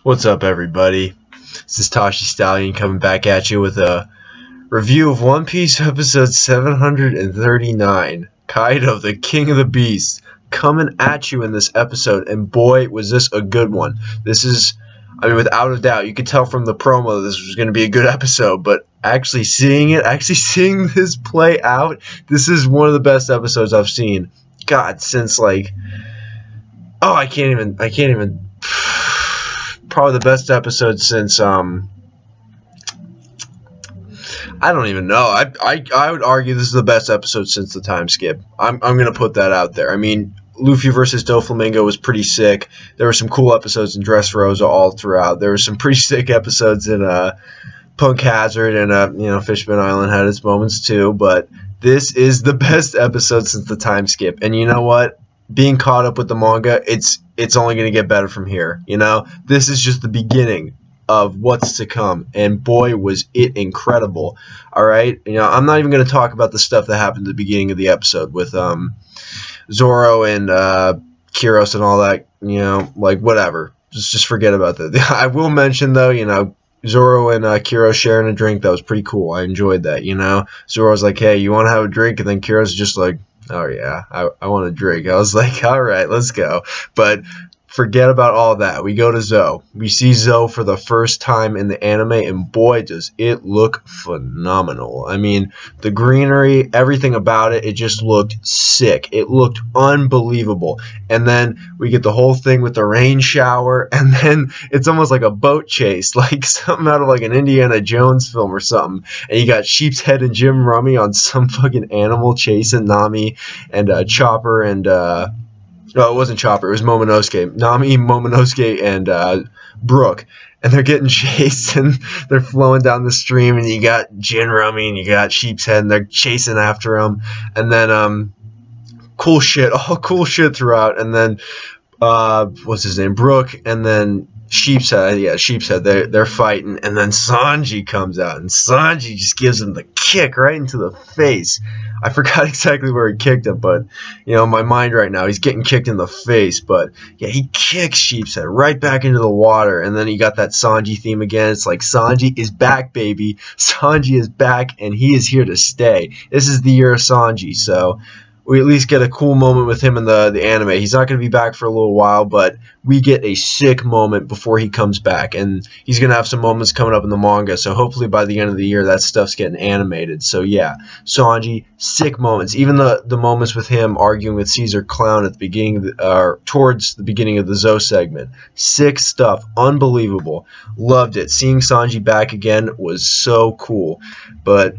What's up, everybody? This is Tashi Stallion coming back at you with a review of One Piece episode 739. Kaido, the King of the Beasts, coming at you in this episode, and boy, was this a good one. Without a doubt, you could tell from the promo this was going to be a good episode, but actually seeing this play out, this is one of the best episodes I've seen. God, since I can't even probably the best episode since I don't even know. I would argue this is the best episode since the time skip. I'm gonna put that out there. I mean, Luffy versus Doflamingo was pretty sick. There were some cool episodes in Dressrosa all throughout. There were some pretty sick episodes in Punk Hazard, and Fishbone Island had its moments too. But this is the best episode since the time skip. And you know what? Being caught up with the manga, it's only going to get better from here. This is just the beginning of what's to come, and boy, was it incredible. All right, I'm not even going to talk about the stuff that happened at the beginning of the episode with Zoro and Kiros and all that. Whatever. Just forget about that. I will mention though, Zoro and Kiros sharing a drink. That was pretty cool. I enjoyed that. Zoro's like, "Hey, you want to have a drink?" And then Kiros is just like, "Oh yeah, I want a drink." I was like, "All right, let's go." But forget about all that. We go to Zoe. We see Zoe for the first time in the anime, and boy, does it look phenomenal. I mean, the greenery, everything about it, it just looked sick. It looked unbelievable. And then we get the whole thing with the rain shower, and then it's almost like a boat chase, like something out of like an Indiana Jones film or something. And you got Sheep's Head and Jim Rummy on some fucking animal chasing Nami and Chopper and no, it wasn't Chopper. It was Momonosuke. Nami, Momonosuke, and Brook. And they're getting chased, and they're flowing down the stream, and you got Jin Rummy, and you got Sheep's Head, and they're chasing after him. And then, cool shit, all cool shit throughout. And then, what's his name? Brook, and then Sheep's Head. Yeah, Sheep's Head. They're fighting, and then Sanji comes out, and Sanji just gives him the kick right into the face. I forgot exactly where he kicked him, but my mind right now, he's getting kicked in the face. But yeah, he kicks Sheep's Head right back into the water, and then you got that Sanji theme again. It's like Sanji is back, baby. Sanji is back, and he is here to stay. This is the year of Sanji, so we at least get a cool moment with him in the anime. He's not going to be back for a little while, but we get a sick moment before he comes back, and he's going to have some moments coming up in the manga, so hopefully by the end of the year that stuff's getting animated. So yeah, Sanji, sick moments. Even the moments with him arguing with Caesar Clown at the beginning, towards the beginning of the Zoe segment. Sick stuff, unbelievable. Loved it. Seeing Sanji back again was so cool, but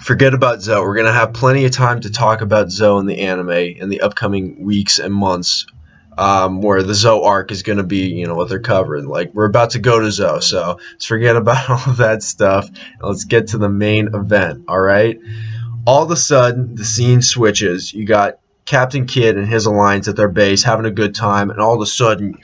forget about Zoe. We're going to have plenty of time to talk about Zoe in the anime in the upcoming weeks and months, where the Zoe arc is going to be, what they're covering. Like, we're about to go to Zoe, so let's forget about all of that stuff, and let's get to the main event, all right? All of a sudden, the scene switches. You got Captain Kidd and his alliance at their base having a good time, and all of a sudden,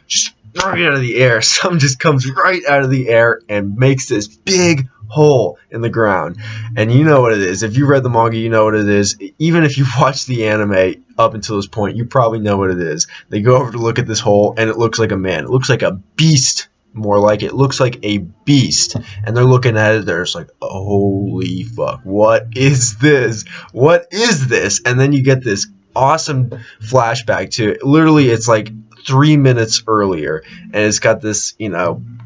just right out of the air, something just comes right out of the air and makes this big hole in the ground. And you know what it is. If you read the manga, you know what it is. Even if you watched the anime up until this point, you probably know what it is. They go over to look at this hole, and it looks like a man. It looks like a beast, more like it looks like a beast. And they're looking at it, they're just like, holy fuck, what is this? What is this? And then you get this awesome flashback to it. Literally, it's like 3 minutes earlier, and it's got this,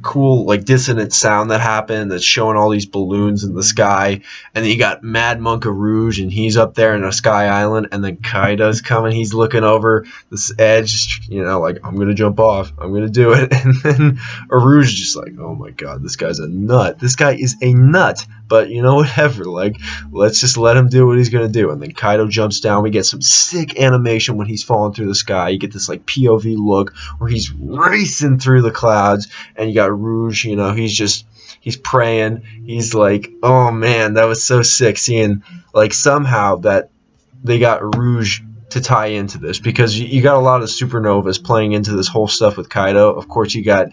cool like dissonant sound that happened that's showing all these balloons in the sky. And then you got Mad Monk of Rouge, and he's up there in a sky island, and then Kaido's coming, he's looking over this edge, like, I'm gonna jump off, I'm gonna do it. And then Rouge is just like, oh my god, this guy's a nut, this guy is a nut. But whatever, like, let's just let him do what he's gonna do. And then Kaido jumps down. We get some sick animation when he's falling through the sky. You get this like POV look where he's racing through the clouds, and you got Rouge, he's praying. He's like, oh man, that was so sick seeing like somehow that they got Rouge to tie into this, because you got a lot of supernovas playing into this whole stuff with Kaido. Of course, you got,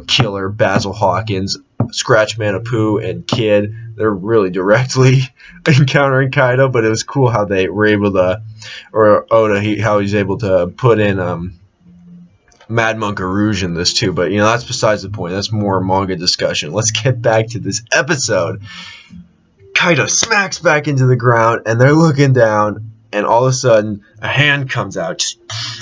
Killer, Basil Hawkins, Scratch Manapoo, and Kid. They're really directly encountering Kaido, but it was cool how they were able to, or Oda, how he's able to put in Mad Monk Rouge in this too, but that's besides the point. That's more manga discussion. Let's get back to this episode. Kaido smacks back into the ground, and they're looking down, and all of a sudden, a hand comes out, just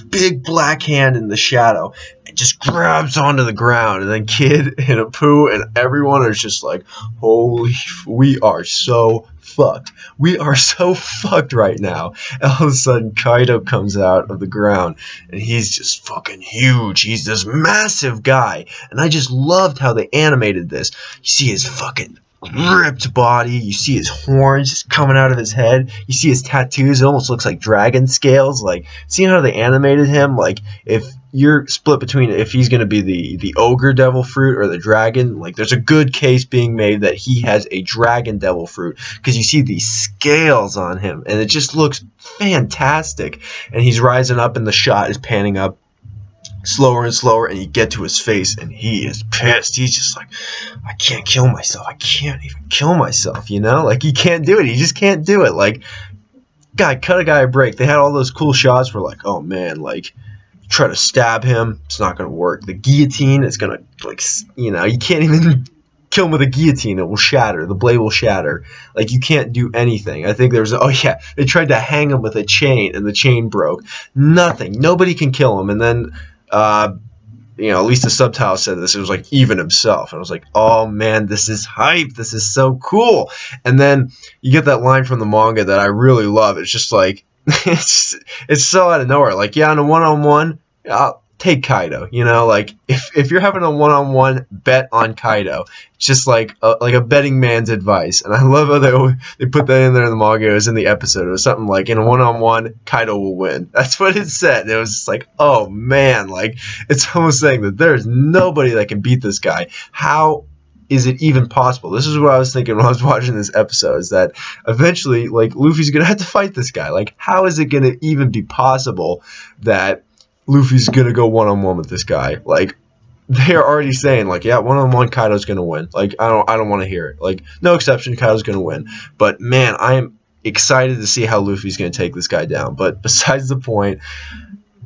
big black hand in the shadow, and just grabs onto the ground, and then Kid and Apu and everyone are just like, holy, we are so fucked. We are so fucked right now. And all of a sudden, Kaido comes out of the ground, and he's just fucking huge. He's this massive guy, and I just loved how they animated this. You see his fucking ripped body, you see his horns just coming out of his head, you see his tattoos, it almost looks like dragon scales. Like, seeing how they animated him, like, if you're split between if he's going to be the ogre devil fruit or the dragon, like, there's a good case being made that he has a dragon devil fruit, because you see these scales on him, and it just looks fantastic. And he's rising up, and the shot is panning up slower and slower, and you get to his face, and he is pissed. He's just like, I can't kill myself. I can't even kill myself, Like, he can't do it. He just can't do it. Like, God, cut a guy a break. They had all those cool shots where, like, oh, man, like, try to stab him. It's not going to work. The guillotine is going to, like, you can't even kill him with a guillotine. It will shatter. The blade will shatter. Like, you can't do anything. I think they tried to hang him with a chain, and the chain broke. Nothing. Nobody can kill him. And then at least the subtitle said this. It was like even himself, and I was like, "Oh man, this is hype! This is so cool!" And then you get that line from the manga that I really love. It's just like it's so out of nowhere. Like, yeah, on a one-on-one, I'll take Kaido. Like if you're having a one-on-one, bet on Kaido. It's just like a betting man's advice. And I love how they put that in there in the manga. It was in the episode. It was something like, in a one-on-one, Kaido will win. That's what it said. And it was just like, oh man, like, it's almost saying that there's nobody that can beat this guy. How is it even possible? This is what I was thinking when I was watching this episode, is that eventually, like, Luffy's gonna have to fight this guy. Like, how is it gonna even be possible that Luffy's gonna go one-on-one with this guy? Like, they're already saying, like, yeah, one-on-one, Kaido's gonna win. Like, I don't want to hear it. Like, no exception, Kaido's gonna win. But man, I am excited to see how Luffy's gonna take this guy down. But besides the point,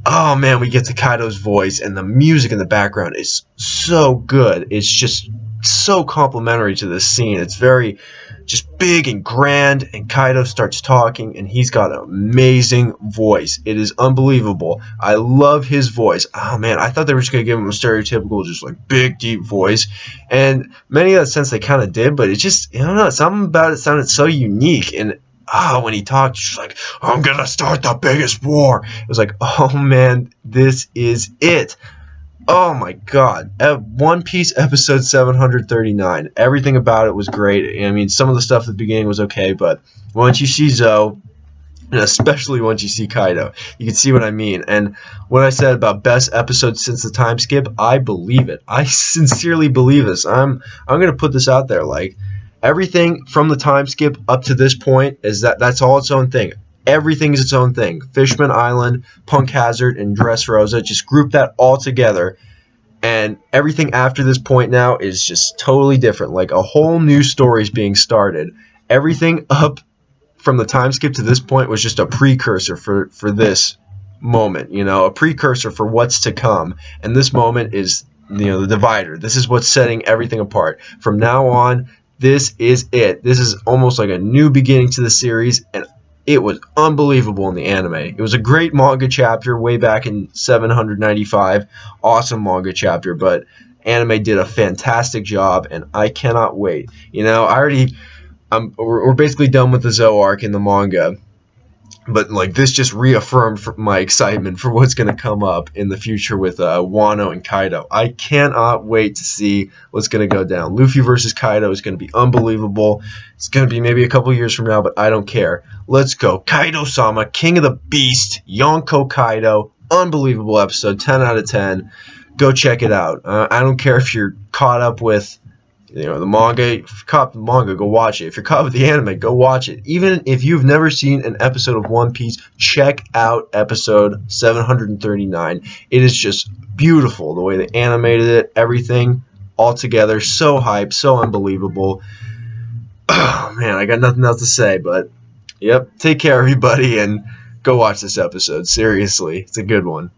oh man, we get to Kaido's voice, and the music in the background is so good. It's just so complimentary to this scene. It's very just big and grand, and Kaido starts talking, and he's got an amazing voice. It is unbelievable. I love his voice. Oh man, I thought they were just going to give him a stereotypical, just like big, deep voice, and many of that sense they kind of did, but it just, I don't know, something about it sounded so unique. And when he talked, she's like, I'm going to start the biggest war. It was like, oh man, this is it. Oh my god. One Piece episode 739. Everything about it was great. I mean, some of the stuff at the beginning was okay, but once you see Zoe, and especially once you see Kaido, you can see what I mean. And what I said about best episode since the time skip, I believe it. I sincerely believe this. I'm going to put this out there. Like, everything from the time skip up to this point that's all its own thing. Everything is its own thing. Fishman Island, Punk Hazard, and Dressrosa. Just group that all together. And everything after this point now is just totally different. Like, a whole new story is being started. Everything up from the time skip to this point was just a precursor for this moment. A precursor for what's to come. And this moment is, the divider. This is what's setting everything apart. From now on, this is it. This is almost like a new beginning to the series, and it was unbelievable in the anime. It was a great manga chapter way back in 795. Awesome manga chapter, but anime did a fantastic job, and I cannot wait. We're basically done with the Zoe arc in the manga, but like, this just reaffirmed my excitement for what's going to come up in the future with Wano and Kaido. I cannot wait to see what's going to go down. Luffy versus Kaido is going to be unbelievable. It's going to be maybe a couple years from now, but I don't care. Let's go. Kaido-sama, King of the Beast, Yonko Kaido. Unbelievable episode, 10 out of 10. Go check it out. I don't care if you're caught up with the manga. If you're caught up with the manga, go watch it. If you're caught with the anime, go watch it. Even if you've never seen an episode of One Piece, check out episode 739. It is just beautiful, the way they animated it, everything all together. So hype, so unbelievable. Oh man, I got nothing else to say, but yep, take care everybody, and go watch this episode. Seriously, it's a good one.